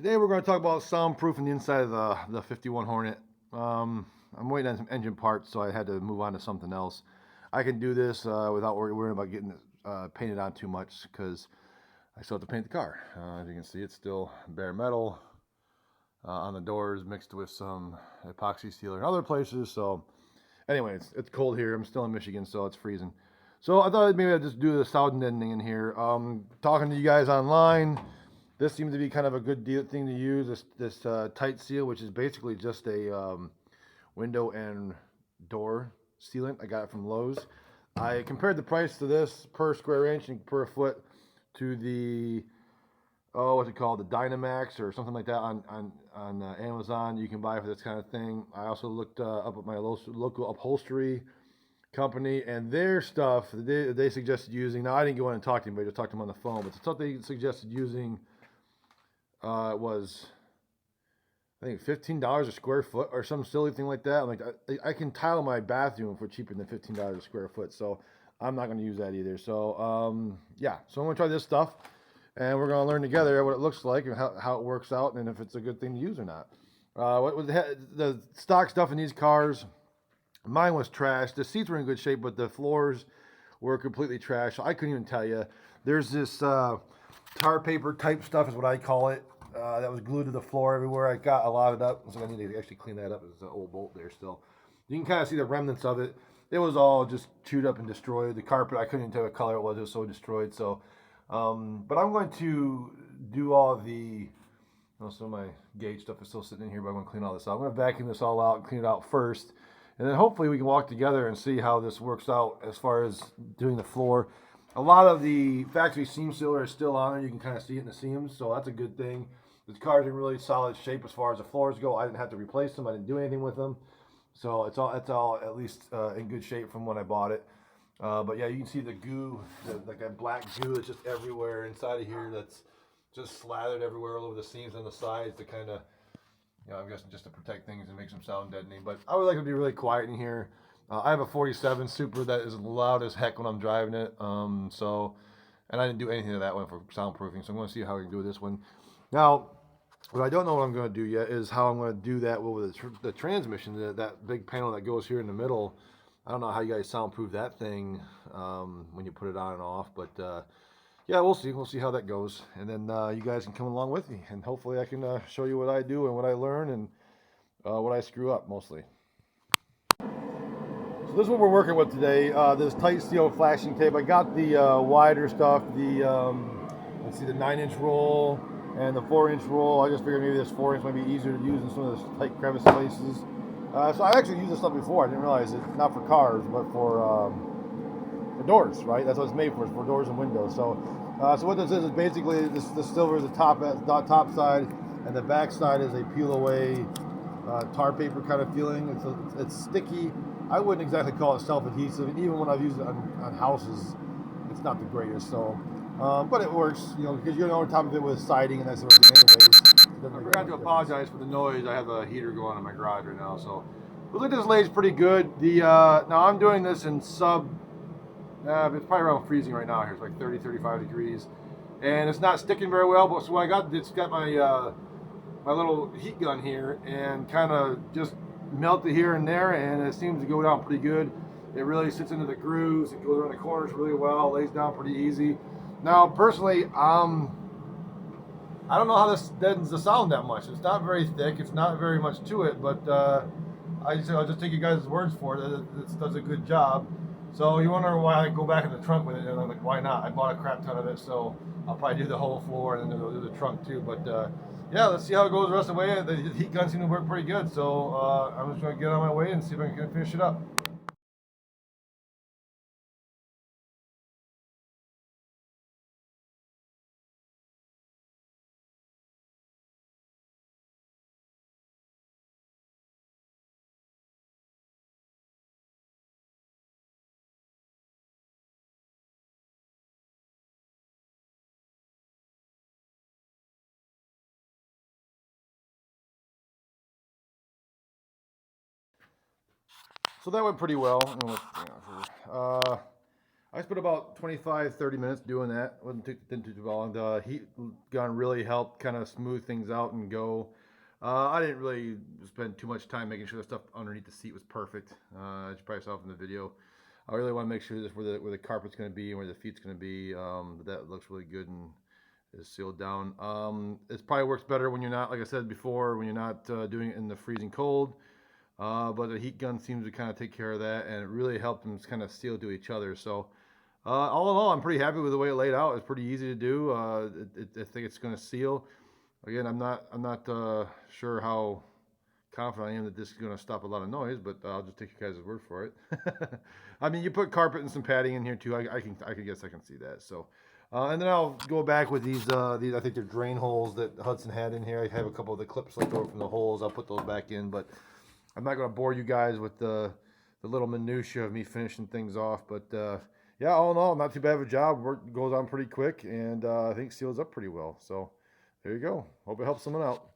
Today we're going to talk about soundproofing the inside of the 51 Hornet. I'm waiting on some engine parts, so I had to move on to something else. I can do this without worrying about getting it painted on too much because I still have to paint the car. As you can see, it's still bare metal on the doors mixed with some epoxy sealer in other places. So anyway, it's cold here. I'm still in Michigan, so it's freezing. So I thought maybe I'd just do the sound deadening in here. Talking to you guys online. This seems to be kind of a good thing to use, this TiteSeal, which is basically just a window and door sealant. I got it from Lowe's. I compared the price to this per square inch and per foot to the, what's it called, the Dynamax or something like that on Amazon. You can buy for this kind of thing. I also looked up at my local upholstery company, and their stuff they suggested using. Now I didn't go in and talk to anybody, just talked to them on the phone, but the stuff they suggested using it was, I think, $15 a square foot or some silly thing like that. I'm like, I can tile my bathroom for cheaper than $15 a square foot, so I'm not going to use that either. So yeah, so I'm going to try this stuff, and we're going to learn together what it looks like and how it works out, and if it's a good thing to use or not. What was the stock stuff in these cars? Mine was trash. The seats were in good shape, but the floors were completely trash. So I couldn't even tell you. There's this tar paper type stuff is what I call it. That was glued to the floor everywhere. I got a lot of it up, so I need to actually clean that up. There's an old bolt there still. You can kind of see the remnants of it. It was all just chewed up and destroyed. The carpet, I couldn't even tell what color it was so destroyed. So, but I'm going to do all the, some of my gauge stuff is still sitting in here, but I'm going to clean all this out. I'm going to vacuum this all out and clean it out first. And then hopefully we can walk together and see how this works out as far as doing the floor. A lot of the factory seam sealer is still on there. You can kind of see it in the seams, so that's a good thing. The car's in really solid shape as far as the floors go. I didn't have to replace them. I didn't do anything with them. So it's all at least in good shape from when I bought it. But yeah, you can see the goo, like that black goo that's just everywhere inside of here, that's just slathered everywhere all over the seams on the sides to kind of, I'm guessing just to protect things and make some sound deadening. But I would like it to be really quiet in here. I have a 47 Super that is loud as heck when I'm driving it. And I didn't do anything to that one for soundproofing. So I'm going to see how we can do this one. Now, what I don't know what I'm going to do yet is how I'm going to do that with the transmission, that big panel that goes here in the middle. I don't know how you guys soundproof that thing when you put it on and off, but yeah, we'll see. We'll see how that goes, and then you guys can come along with me, and hopefully I can show you what I do and what I learn and what I screw up mostly. So this is what we're working with today. This TiteSeal flashing tape. I got the wider stuff, the let's see, the 9-inch roll and the 4-inch roll. I just figured maybe this 4-inch might be easier to use in some of those tight crevice places. So I actually used this stuff before. I didn't realize it, not for cars, but for doors, right? That's what it's made for doors and windows. So what this is basically this silver is the top side, and the back side is a peel away tar paper kind of feeling. It's sticky. I wouldn't exactly call it self-adhesive, and even when I've used it on houses, it's not the greatest. So, but it works, because you're on top of it with siding and that sort of thing. Anyways, I forgot to apologize for the noise. I have a heater going on in my garage right now, so it looks like this lathes pretty good. Now I'm doing this in sub. It's probably around freezing right now here. It's like 30, 35 degrees. And it's not sticking very well, but so it's got my my little heat gun here and kind of just melt it here and there, and it seems to go down pretty good. It really sits into the grooves. It goes around the corners really well, lays down pretty easy. Now, personally, I don't know how this deadens the sound that much. It's not very thick. It's not very much to it, but I'll just take you guys' words for it. It does a good job. So you wonder why I go back in the trunk with it, and I'm like, why not? I bought a crap ton of it, so I'll probably do the whole floor and then do the trunk too. But yeah, let's see how it goes the rest of the way. The heat gun seems to work pretty good, so I'm just going to get on my way and see if I can finish it up. So that went pretty well. I spent about 25-30 minutes doing that. Didn't take too long. The heat gun really helped kind of smooth things out and go. I didn't really spend too much time making sure the stuff underneath the seat was perfect. As you probably saw from the video, I really want to make sure this where the carpet's going to be and where the feet's going to be. That looks really good and is sealed down. It probably works better when you're not, like I said before, when you're not doing it in the freezing cold. But the heat gun seems to kind of take care of that, and it really helped them kind of seal to each other. So all in all, I'm pretty happy with the way it laid out. It's pretty easy to do. I think it's going to seal. Again, I'm not sure how confident I am that this is going to stop a lot of noise, but I'll just take you guys' word for it. I mean, you put carpet and some padding in here too. I can guess I can see that. So, and then I'll go back with these. I think they're drain holes that Hudson had in here. I have a couple of the clips left over from the holes. I'll put those back in, but I'm not going to bore you guys with the little minutia of me finishing things off. But yeah, all in all, not too bad of a job. Work goes on pretty quick, and I think seals up pretty well. So there you go. Hope it helps someone out.